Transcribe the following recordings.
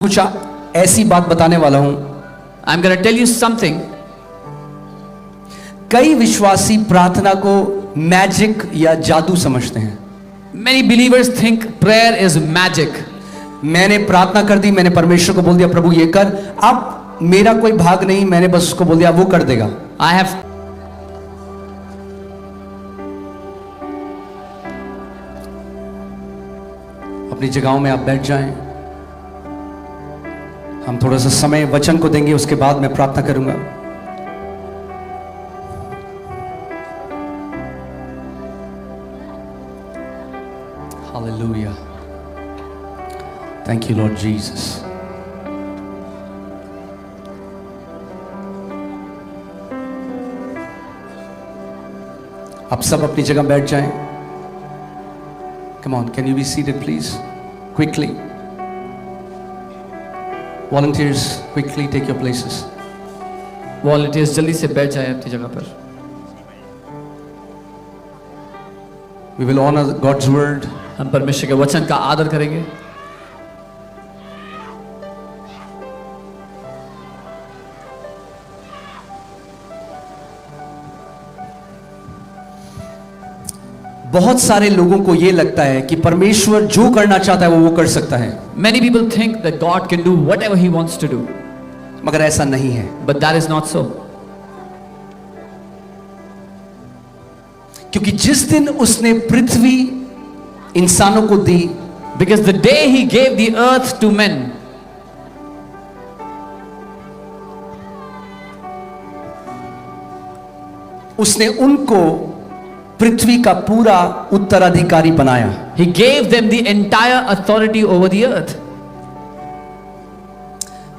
कुछ ऐसी बात बताने वाला हूं। I'm going to tell you something. कई विश्वासी प्रार्थना को मैजिक या जादू समझते हैं। Many believers think prayer is magic. मैंने प्रार्थना कर दी, मैंने परमेश्वर को बोल दिया प्रभु ये कर, अब मेरा कोई भाग नहीं, मैंने बस उसको बोल दिया वो कर देगा। I have अपनी जगहों में आप बैठ जाएं। हम थोड़ा सा समय वचन को देंगे, उसके बाद मैं प्रार्थना करूंगा। Hallelujah, thank you Lord Jesus. आप सब अपनी जगह बैठ जाएं। Come on, can you be seated please? Quickly. Volunteers, quickly take your places. volunteers जल्दी से बैठ जाए अपनी जगह पर। We will honor God's word. हम परमेश्वर के वचन का आदर करेंगे। बहुत सारे लोगों को यह लगता है कि परमेश्वर जो करना चाहता है वो कर सकता है। Many people think that God can do whatever He wants to do, मगर ऐसा नहीं है। but that is not so. क्योंकि जिस दिन उसने पृथ्वी इंसानों को दी, Because the day He gave the earth to men, उसने उनको पृथ्वी का पूरा उत्तराधिकारी बनाया। He gave them the entire authority over the earth.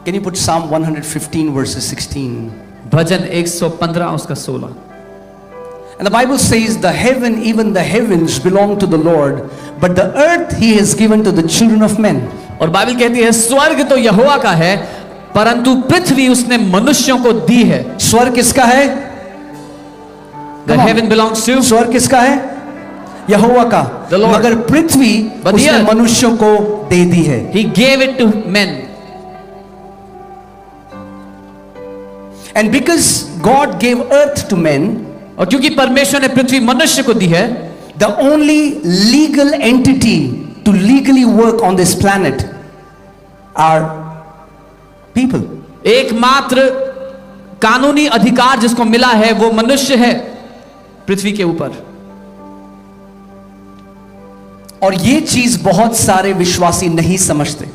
Can you put Psalm 115 verses 16? भजन 115 उसका 16। And the Bible says the heaven, even the heavens belong to the Lord, but the earth He has given to the children of men. और Bible कहती है स्वर्ग तो यहोवा का है, परंतु पृथ्वी उसने मनुष्यों को दी है। स्वर्ग किसका है? The heaven belongs to स्वर्ग किसका है? यहोवा का। The Lord. मगर पृथ्वी But the उसने earth, मनुष्यों को दे दी है। He gave it to men. And because God gave earth to men, और क्योंकि परमेश्वर ने पृथ्वी मनुष्य को दी है, the only legal entity to legally work on this planet are people. एकमात्र कानूनी अधिकार जिसको मिला है वो मनुष्य है पृथ्वी के ऊपर। और ये चीज बहुत सारे विश्वासी नहीं समझते,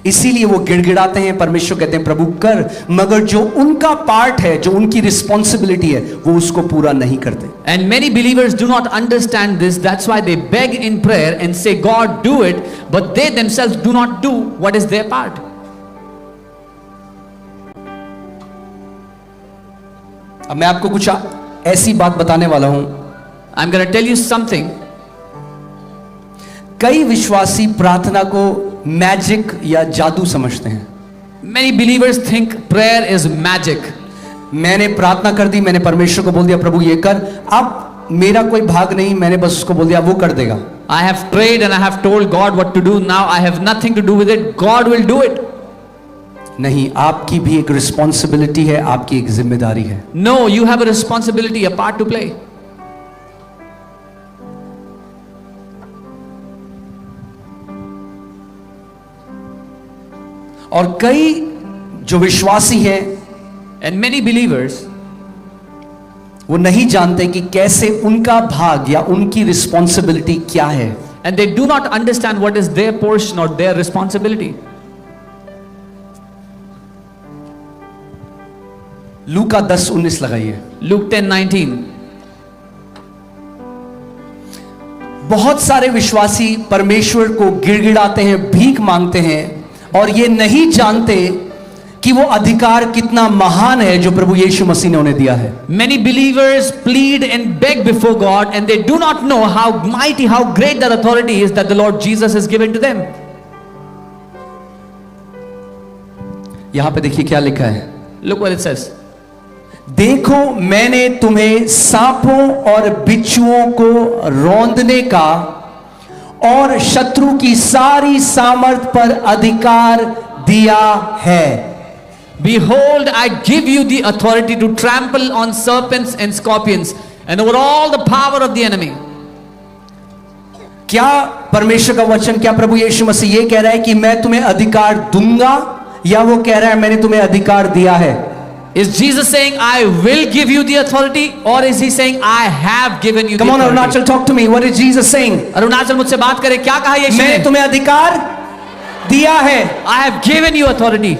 इसीलिए वो गिड़गिड़ाते हैं। परमेश्वर कहते हैं प्रभु कर, मगर जो उनका पार्ट है, जो उनकी रिस्पॉन्सिबिलिटी है, वो उसको पूरा नहीं करते। And many believers do not understand this. That's why they beg in prayer and say, God, do it, but they themselves do not do what is their part. अब मैं आपको कुछ ऐसी बात बताने वाला हूं। I'm going to tell you something. कई विश्वासी प्रार्थना को मैजिक या जादू समझते हैं। Many believers think prayer is magic. मैंने प्रार्थना कर दी, मैंने परमेश्वर को बोल दिया प्रभु ये कर, अब मेरा कोई भाग नहीं, मैंने बस उसको बोल दिया वो कर देगा। I have prayed and I have told God what to do. Now I have nothing to do with it. God will do it. नहीं, आपकी भी एक रिस्पॉन्सिबिलिटी है, आपकी एक जिम्मेदारी है। No, you have a responsibility, a part to play. और कई जो विश्वासी हैं, And many believers, वो नहीं जानते कि कैसे उनका भाग या उनकी रिस्पॉन्सिबिलिटी क्या है। and they do not understand what is their portion or their responsibility. लूका 10:19 लगाइए। Luke 10:19. बहुत सारे विश्वासी परमेश्वर को गिड़गिड़ाते हैं, भीख मांगते हैं, और ये नहीं जानते कि वो अधिकार कितना महान है जो प्रभु यीशु मसीह ने उन्हें दिया है। Many believers plead and beg before God, and they do not know how mighty, how great that authority is that the Lord Jesus has given to them. यहां पे देखिए क्या लिखा है। Look what it says. देखो मैंने तुम्हें सांपों और बिच्छुओं को रौंदने का और शत्रु की सारी सामर्थ पर अधिकार दिया है। Behold, I give you the authority to trample on serpents and scorpions and over all the power of the enemy. क्या परमेश्वर का वचन, क्या प्रभु यीशु मसीह ये कह रहा है कि मैं तुम्हें अधिकार दूंगा, या वो कह रहा है मैंने तुम्हें अधिकार दिया है? Is Jesus saying, I will give you the authority, or is he saying, I have given you the Come on, authority? Arunachal, talk to me. What is Jesus saying? Arunachal मुझसे बात करे, क्या कहा यीशु मैंने ने? तुम्हें अधिकार दिया है। I have given you authority.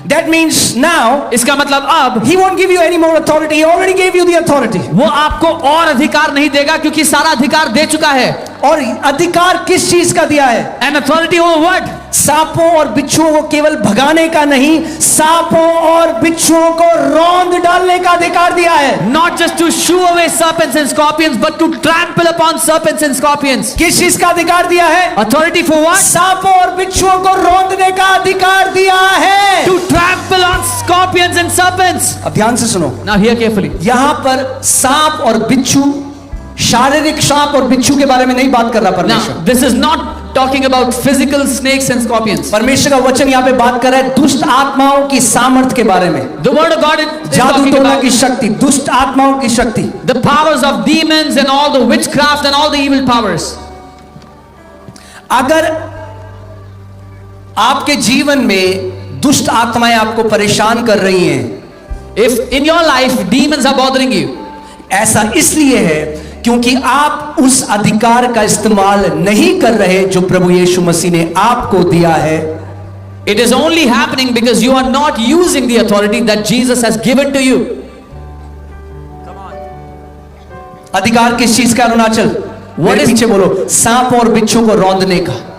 That means now इसका मतलब अब he won't give you any more authority. He already gave you the authority. वो आपको और अधिकार नहीं देगा, क्योंकि सारा अधिकार दे चुका है। और अधिकार किस चीज का दिया है? An authority over what? सांपों और बिच्छुओं को केवल भगाने का नहीं, सांपों और बिच्छुओं को रौंद डालने का अधिकार दिया है। Not just to shoo away serpents and scorpions, but to trample upon serpents and scorpions. किस चीज का अधिकार दिया है? Authority for what? सांपों और बिच्छुओं को रौंदने का अधिकार दिया है। To trample on scorpions and serpents. अब ध्यान से सुनो, Now hear carefully. यहां पर सांप और बिच्छू, शारीरिक सांप और बिच्छू के बारे में नहीं बात कर रहा Now परमेश्वर। this is not talking about physical snakes and scorpions. परमेश्वर का वचन यहाँ पे बात कर रहा है दुष्ट आत्माओं की सामर्थ के बारे में, The word of God is जादू talking टोना about की शक्ति, दुष्ट आत्माओं की शक्ति। the powers of demons and all the witchcraft and all the evil powers. अगर आपके जीवन में दुष्ट आत्माएं आपको परेशान कर रही हैं, If in your life demons are bothering you, ऐसा इसलिए है क्योंकि आप उस अधिकार का इस्तेमाल नहीं कर रहे जो प्रभु यीशु मसीह ने आपको दिया है। it is only happening because you are not using the authority that Jesus has given to you. अधिकार किस चीज का? अरुणाचल मेरे is- पीछे बोलो, सांप और बिच्छू को रौंदने का।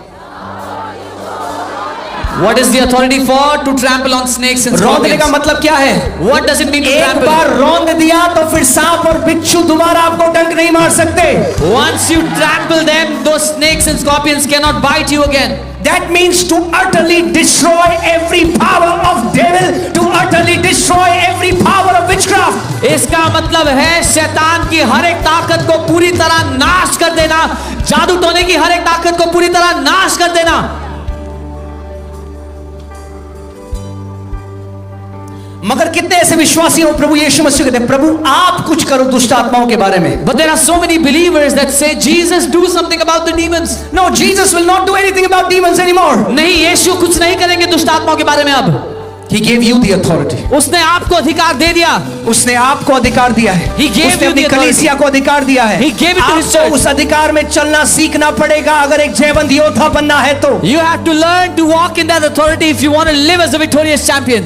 What is the authority for? To trample on snakes and रौंदने का scorpions. मतलब क्या है? What does it mean to एक trample? बार रौंद दिया तो फिर सांप और बिच्छू दोबारा आपको डंक नहीं मार सकते। Once you trample them, those snakes and scorpions cannot bite you again. That means to utterly destroy every power of devil, to utterly destroy every power of witchcraft. इसका मतलब है शैतान की हर एक ताकत को पूरी तरह नाश कर देना, जादू टोने की हर एक ताकत को पूरी तरह नाश कर देना। मगर कितने ऐसे विश्वासी हो प्रभु यीशु मसीह कहते हैं प्रभु आप कुछ करो दुष्ट आत्माओं के बारे में। But there are so many believers that say, Jesus, do something about the demons. No, Jesus will not do anything about demons anymore. नहीं, यीशु कुछ नहीं करेंगे दुष्ट आत्माओं के बारे में अब। He gave you the authority. उसने आपको अधिकार दे दिया। उसने आपको अधिकार दिया है। He gave उसने you अपनी the authority. कलीसिया को अधिकार दिया है। He gave it to his आपको church. उस अधिकार में चलना सीखना पड़ेगा अगर एक जयवंत योद्धा बनना है तो। You have to learn to walk in that authority if you want to live as a victorious champion.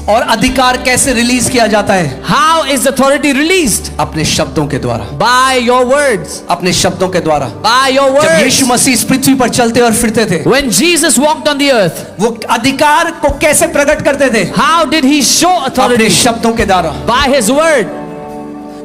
और अधिकार कैसे रिलीज किया जाता है? How is authority released? अपने शब्दों के द्वारा, By your words. अपने शब्दों के द्वारा। By your जब words. यीशु मसीह इस पृथ्वी पर चलते और फिरते थे, When Jesus walked on the earth, वो अधिकार को कैसे प्रकट करते थे? how did he show अपने authority? शब्दों के द्वारा। By his word.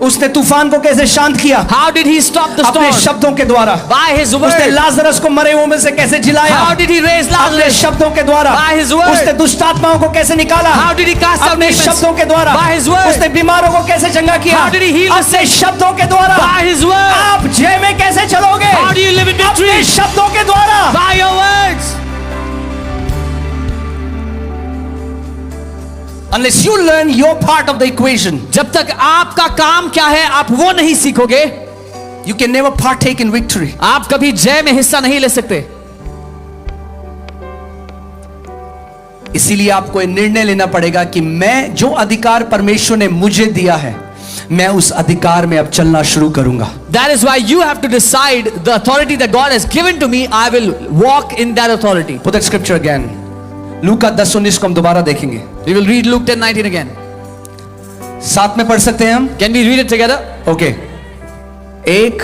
उसने तूफान को कैसे शांत किया? How did he stop the अपने storm? शब्दों के द्वारा। By his उसने word. लाजरस को मरे हुए में से कैसे जिलाया? How did he raise अपने Lazarus? शब्दों के द्वारा। By his word. उसने दुष्ट आत्माओं को कैसे निकाला? How did he cast out अपने demons? शब्दों के द्वारा। By his word. उसने बीमारों को कैसे चंगा किया? How did he heal the अपने sick? शब्दों के द्वारा। By his word. आप जय में कैसे चलोगे? How do you live in victory? अपने शब्दों के द्वारा। By your words. Unless you learn your part of the equation, जब तक आपका काम क्या है आप वो नहीं सीखोगे, you can never partake in victory. आप कभी जय में हिस्सा नहीं ले सकते। इसीलिए आपको ये निर्णय लेना पड़ेगा कि मैं जो अधिकार परमेश्वर ने मुझे दिया है, मैं उस अधिकार में अब चलना शुरू करूंगा। That is why you have to decide the authority that God has given to me, I will walk in that authority. Put that scripture again. लूका 10:19 को हम दोबारा देखेंगे। We will read Luke 10:19 again. साथ में पढ़ सकते हैं हम? Can we read it together? Okay, 1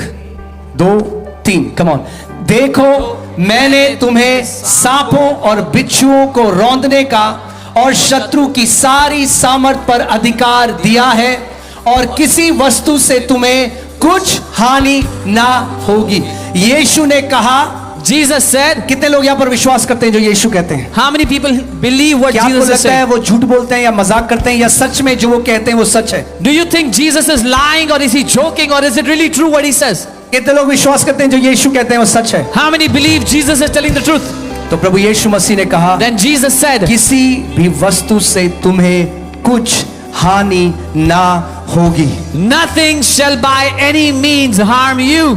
2 3 come on. देखो मैंने तुम्हें सांपों और बिच्छुओं को रौंदने का और शत्रु की सारी सामर्थ पर अधिकार दिया है और किसी वस्तु से तुम्हें कुछ हानि ना होगी। यीशु ने कहा, Jesus said, कितने लोग यहां पर विश्वास करते हैं जो यीशु कहते हैं? how many people believe what क्या आपको Jesus has लगता है said? वो झूठ बोलते हैं या मजाक करते हैं या सच में जो वो कहते हैं वो सच है? Do you think Jesus is lying or is he joking or is it really true what he says? कितने लोग विश्वास करते हैं जो यीशु कहते हैं वो सच है? How many believe Jesus is telling the truth? तो प्रभु यीशु मसीह ने कहा, Then Jesus said, किसी भी वस्तु से तुम्हें कुछ हानि ना होगी. nothing shall by any means harm you.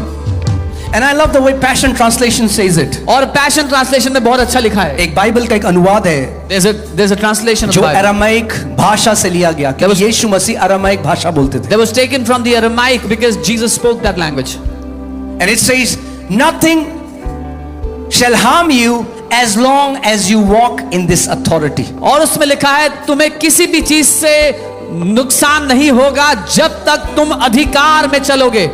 And I love the way Passion Translation says it. और पैशन ट्रांसलेशन में बहुत अच्छा लिखा है. एक बाइबल का एक अनुवाद है There's a translation of जो the Bible अरामाइक भाषा से लिया गया, क्योंकि यीशु मसीह अरामाइक भाषा बोलते थे. that was taken from the Aramaic because Jesus spoke that language. And it says, nothing shall harm you as long as you walk in this authority. और उसमें लिखा है तुम्हें किसी भी चीज से नुकसान नहीं होगा जब तक तुम अधिकार में चलोगे.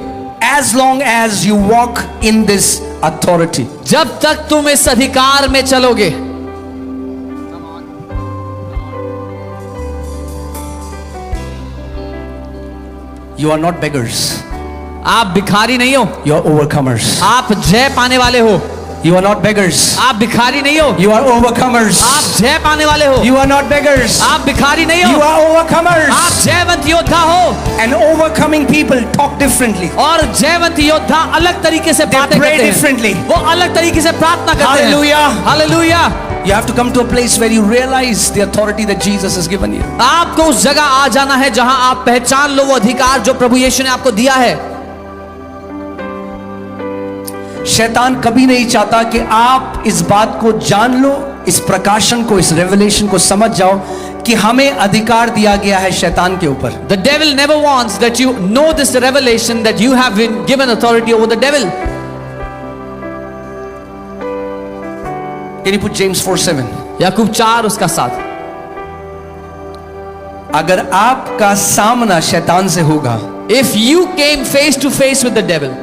As long as you walk in this authority. जब तक तुम इस अधिकार में चलोगे. You are not beggars. आप भिखारी नहीं हो, You are overcomers. आप जय पाने वाले हो. You are not beggars. आप भिखारी नहीं हो, You are overcomers. आप जय पाने वाले हो. You are not beggars. आप भिखारी नहीं You हो, are overcomers. आप जयवंत योद्धा हो. And overcoming people talk differently. और जयवंत योद्धा अलग तरीके से They बातें pray करते हैं. differently. वो अलग तरीके से प्रार्थना करते हैं. Hallelujah. Hallelujah. You have to come to a place where you realize the authority that Jesus has given you. आपको उस जगह आ जाना है जहां आप पहचान लो वो अधिकार जो प्रभु यीशु ने आपको दिया है. शैतान कभी नहीं चाहता कि आप इस बात को जान लो, इस प्रकाशन को, इस रेवलेशन को समझ जाओ कि हमें अधिकार दिया गया है शैतान के ऊपर. The devil never wants that you know this revelation that you have been given authority over the devil. Can you put James 4:7? याकूब 4 उसका 7. अगर आपका सामना शैतान से होगा, If you came face to face with the devil,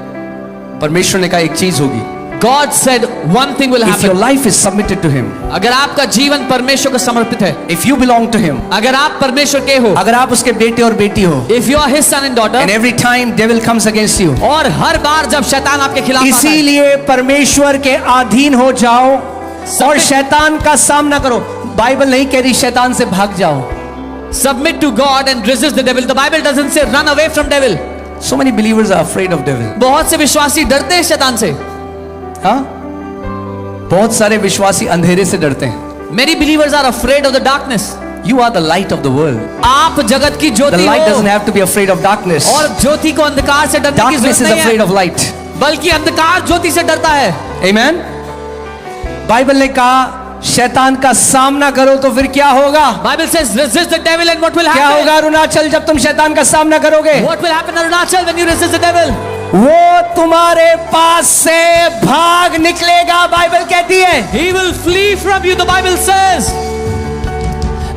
परमेश्वर ने कहा एक चीज होगी. God said one thing will If your happen. life is submitted to him, अगर आपका जीवन परमेश्वर को समर्पित है, if you belong to him, अगर आप परमेश्वर के हो, अगर आप उसके बेटे और बेटी हो, if you are his son and daughter, and every time devil comes against you, और हर बार जब शैतान आपके खिलाफ आता है, इसीलिए परमेश्वर के अधीन हो जाओ और शैतान का सामना करो. बाइबल नहीं कह रही शैतान से भाग जाओ. submit to God and resist the devil. The Bible doesn't say run away from devil. So many believers are afraid of devil. बहुत से विश्वासी डरते हैं शैतान से. हाँ, बहुत सारे विश्वासी अंधेरे से डरते हैं. Many believers are afraid of the darkness. You are the light of the world. आप जगत की The ज्योति light doesn't हो have to be afraid of darkness. और ज्योति को अंधकार से डरने की Darkness जरूरत is नहीं afraid है, of light. बल्कि अंधकार ज्योति से डरता है. Amen. बाइबल ने कहा शैतान का सामना करो तो फिर क्या होगा? Bible says resist the devil and what will क्या happen? होगा अरुणाचल जब तुम शैतान का सामना करोगे? What will happen Arunachal when you resist the devil? वो तुम्हारे पास से भाग निकलेगा. बाइबल कहती है. He will flee from you, the Bible says.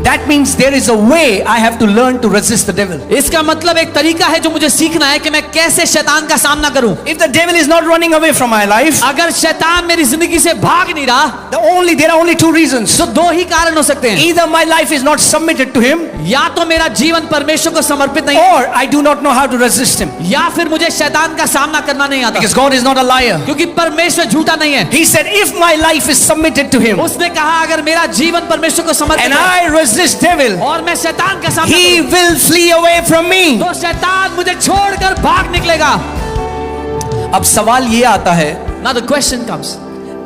That means there is a way I have to learn to resist the devil. इसका मतलब एक तरीका है जो मुझे सीखना है कि मैं कैसे शैतान का सामना करूं. If the devil is not running away from my life, अगर शैतान मेरी जिंदगी से भाग नहीं रहा, there are only two reasons. तो दो ही कारण हो सकते हैं. Either my life is not submitted to him, या तो मेरा जीवन परमेश्वर को समर्पित नहीं, or I do not know how to resist him. या फिर मुझे शैतान का सामना करना नहीं आता. Because God is not a liar. क्योंकि परमेश्वर झूठा नहीं है. He said, if my life is submitted to him, उसने कहा अगर मेरा जीवन परमेश्वर को समर्पित and है I resist devil, और मैं शैतान का सामना he करूं, will flee away from me. तो शैतान मुझे छोड़कर भाग निकलेगा. अब सवाल ये आता है Now the question comes,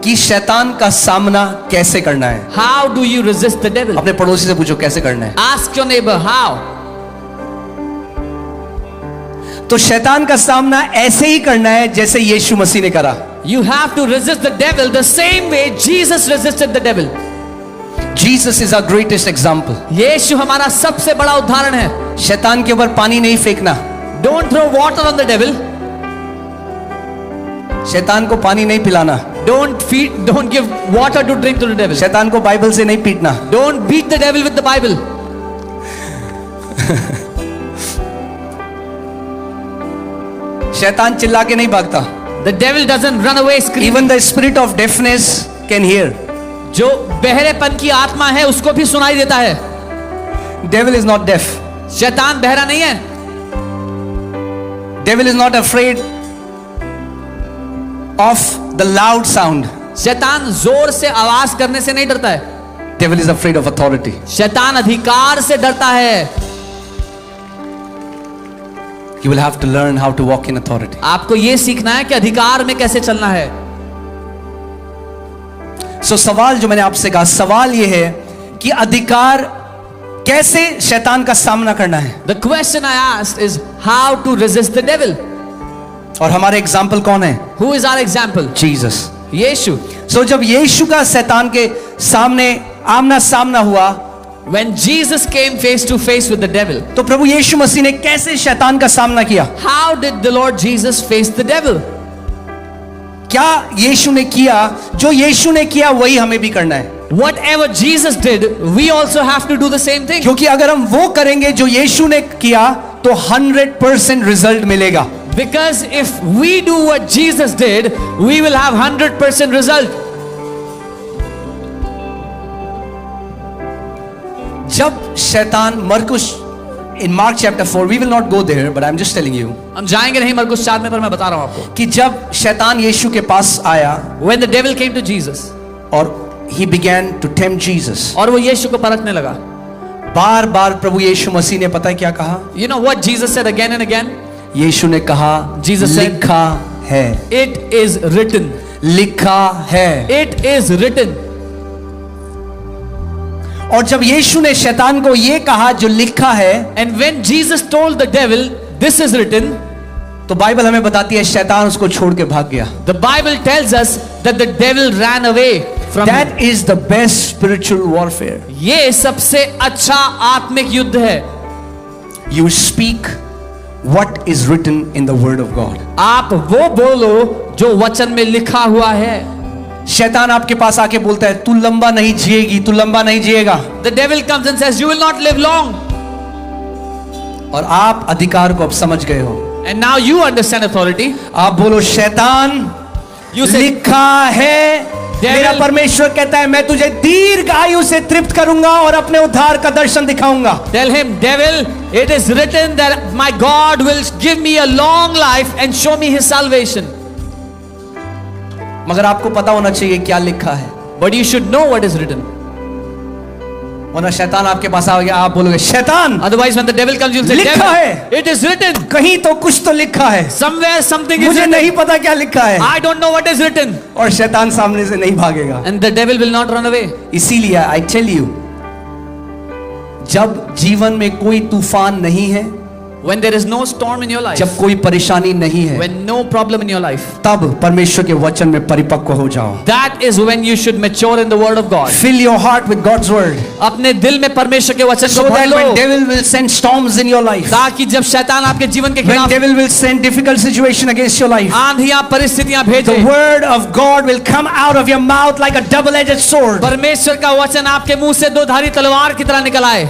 कि शैतान का सामना कैसे करना है? how do you resist the devil? अपने पड़ोसी से पूछो कैसे करना है. Ask your neighbor how. तो शैतान का सामना ऐसे ही करना है जैसे यीशु मसीह ने करा. You have to resist the devil the same way Jesus resisted the devil. Jesus is our greatest example. यीशु हमारा सबसे बड़ा उदाहरण है. शैतान के ऊपर पानी नहीं फेंकना. Don't throw water on the devil. शैतान को पानी नहीं पिलाना. Don't give water to drink to the devil. शैतान को बाइबल से नहीं पीटना. Don't beat the devil with the Bible. शैतान चिल्ला के नहीं भागता. The devil doesn't run away screaming. Even the spirit of deafness can hear. जो बहरेपन की आत्मा है उसको भी सुनाई देता है. Devil is not deaf. शैतान बहरा नहीं है. Devil is not afraid of the loud sound. शैतान जोर से आवाज करने से नहीं डरता है. Devil is afraid of authority. शैतान अधिकार से डरता है. You will have to learn how to walk in authority. आपको ये सीखना है कि अधिकार में कैसे चलना है. So सवाल जो मैंने आपसे कहा, सवाल ये है कि अधिकार कैसे शैतान का सामना करना है. The question I asked is how to resist the devil. और हमारे एग्जाम्पल कौन है? Who is our example? Jesus. Yeshu. So जब यीशु का शैतान के सामने आमना सामना हुआ, When Jesus came face to face with the devil, तो प्रभु यीशु मसीह ने कैसे शैतान का सामना किया? how did the Lord Jesus face the devil? क्या यीशु ने किया? जो यीशु ने किया वही हमें भी करना है. Whatever Jesus did, we also have to do the same thing. क्योंकि अगर हम वो करेंगे जो यीशु ने किया तो 100% रिजल्ट मिलेगा. Because if we do what Jesus did, we will have 100% result. जब शैतान मरकुस in Mark chapter 4, we will not go there, but I'm just telling you हम जाएंगे नहीं मरकुस 4 में, पर मैं बता रहा हूं आपको कि जब शैतान यीशु के पास आया when the devil came to Jesus और he began to tempt Jesus, और वो यीशु को परखने लगा. बार बार प्रभु यीशु मसीह ने पता है क्या कहा? You know what Jesus said again and again? यीशु ने कहा, Jesus said, लिखा है. It is written. लिखा है. It is written. और जब यीशु ने शैतान को ये कहा जो लिखा है, And when Jesus told the devil, this is written, तो बाइबल हमें बताती है शैतान उसको छोड़ के भाग गया. the Bible tells us that the devil ran away from him. That is the best spiritual warfare. ये सबसे अच्छा आत्मिक युद्ध है. You speak what is written in the word of God. आप वो बोलो जो वचन में लिखा हुआ है. शैतान आपके पास आके बोलता है तू लंबा नहीं जिएगी, तू लंबा नहीं जिएगा. The devil comes and says, you will not live long. और आप अधिकार को अब समझ गए हो. And now you understand authority. आप बोलो शैतान, You say, लिखा है, मेरा परमेश्वर कहता है मैं तुझे दीर्घ आयु से तृप्त करूंगा और अपने उद्धार का दर्शन दिखाऊंगा. tell him, devil, it is written that my God will give me a long life and show me his salvation. मगर आपको पता होना चाहिए क्या लिखा है. But you should know what is written. वरना शैतान आपके पास आ गया, आप बोलोगे शैतान, Otherwise, when the devil comes, you'll say, लिखा devil, है. it is written. कहीं तो कुछ तो लिखा है, Somewhere something is मुझे written. नहीं पता क्या लिखा है. I don't know what is written. और शैतान सामने से नहीं भागेगा. And the devil will not run away. इसीलिए आई टेल यू, जब जीवन में कोई तूफान नहीं है, When there is no storm in your life, जब कोई परेशानी नहीं है, when no problem in your life, तब परमेश्वर के वचन में परिपक्व हो जाओ. that is when you should mature in the word of God. Fill your heart with God's word, अपने दिल में परमेश्वर के वचन so को भर that when low, devil will send storms in your life, ताकि जब शैतान आपके जीवन के when खिलाफ devil will send difficult situation against your life, आंधियां परिस्थितियां the भेजे, word of God will come out of your mouth like a double-edged sword. परमेश्वर का वचन आपके मुंह से दो धारी तलवार की तरह निकल आए.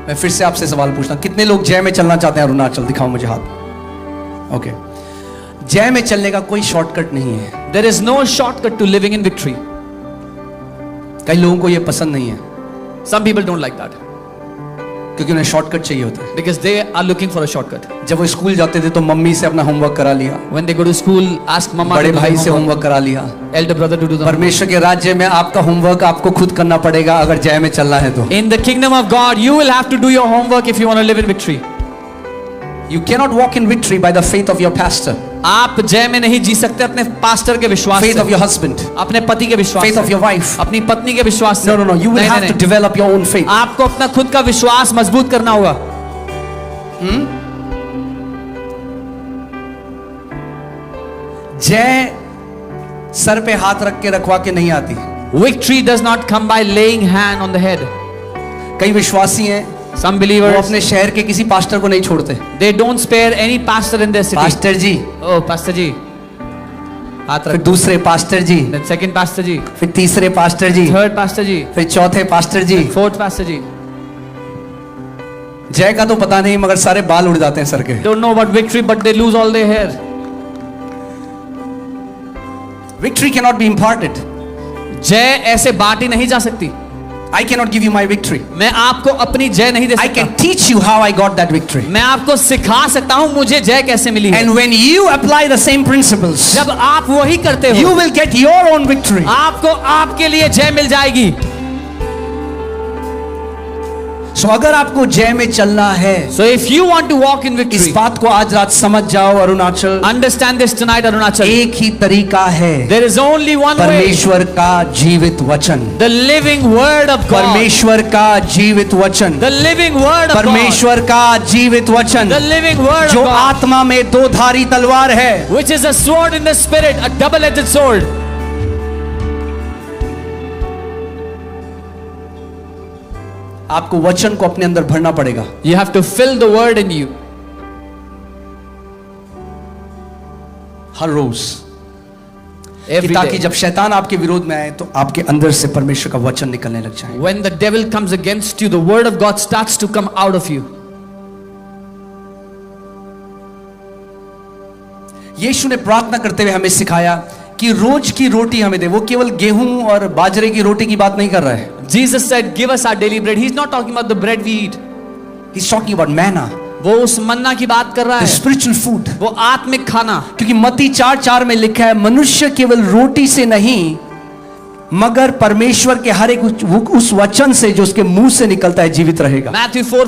मैं फिर से आपसे सवाल पूछता हूं, कितने लोग जय में चलना चाहते हैं? अरुणाचल दिखाओ मुझे हाथ. ओके, जय में चलने का कोई शॉर्टकट नहीं है. There is no shortcut to living in victory. कई लोगों को यह पसंद नहीं है Some people don't like that क्योंकि उन्हें शॉर्टकट चाहिए होता है. because they are looking for a shortcut. जब वो स्कूल जाते थे तो मम्मी से अपना होमवर्क करा लिया, When they go to school, ask mama बड़े to do भाई से the homework, होमवर्क करा लिया. elder brother to do the homework. परमेश्वर के राज्य में आपका होमवर्क आपको खुद करना पड़ेगा अगर जय में चलना है तो. In the kingdom of God, you will have to do your homework if you want to live in victory. You cannot walk in victory by the faith of your pastor, आप जय में नहीं जी सकते अपने पास्टर के विश्वास faith से, of your husband, अपने पति के विश्वास faith से, of your wife. अपनी पत्नी के विश्वास से. No. You will नहीं, have नहीं, to develop your own faith. आपको अपना खुद का विश्वास मजबूत करना होगा. जय सर पे हाथ रख के रखवा के नहीं आती. Victory does not come by laying hand on the head. कई विश्वासी हैं, Some वो believers, अपने शहर के किसी पास्टर को नहीं छोड़ते. they don't spare any pastor in their city. Pastor ji, Oh, pastor ji, हाथ फिर रख. दूसरे pastor ji, Then second pastor ji, फिर तीसरे pastor ji, third pastor ji, फिर चौथे pastor ji. fourth pastor ji. जय का तो पता नहीं मगर सारे बाल उड़ जाते हैं सर के. Don't know about victory, but they lose all their hair. Victory cannot be imparted. जय ऐसे बांटी नहीं जा सकती. I cannot give you my victory. मैं आपको अपनी जय नहीं दे I सकता. can teach you how I got that victory. मैं आपको सिखा सकता हूं मुझे जय कैसे मिली है. And when you apply the same principles, जब आप वही करते हो, you will get your own victory. आपको आपके लिए जय मिल जाएगी. सो अगर आपको जय में चलना है, So if you want to walk in इस victory, बात को आज रात समझ जाओ Arunachal, understand this tonight, Arunachal. एक ही तरीका है, There is only one way. परमेश्वर का जीवित वचन, The living word of God. परमेश्वर का जीवित वचन, The living word of God. परमेश्वर का जीवित वचन, The living word of जो God. आत्मा में दो धारी तलवार है, Which is a sword in the spirit, a double-edged sword. आपको वचन को अपने अंदर भरना पड़ेगा। You have to fill the word in you. Her rose, Every कि ताकि day. जब शैतान आपके विरोध में आए तो आपके अंदर से परमेश्वर का वचन निकलने लग जाए। When the devil comes against you, the word of God starts to come out of you. यीशु ने प्रार्थना करते हुए हमें सिखाया कि रोज की रोटी हमें दे। वो केवल गेहूं और बाजरे की रोटी की बात नहीं कर रहा है। Jesus said, give us our daily bread. He's not talking about the bread we eat. He's talking about manna, वो उस मन्ना की बात कर रहा the है, spiritual food। वो आत्मिक खाना। क्योंकि मत्ती 4:4 में लिखा है, मनुष्य केवल रोटी से नहीं मगर परमेश्वर के हर एक उस वचन से जो उसके मुंह से निकलता है जीवित रहेगा। Matthew 4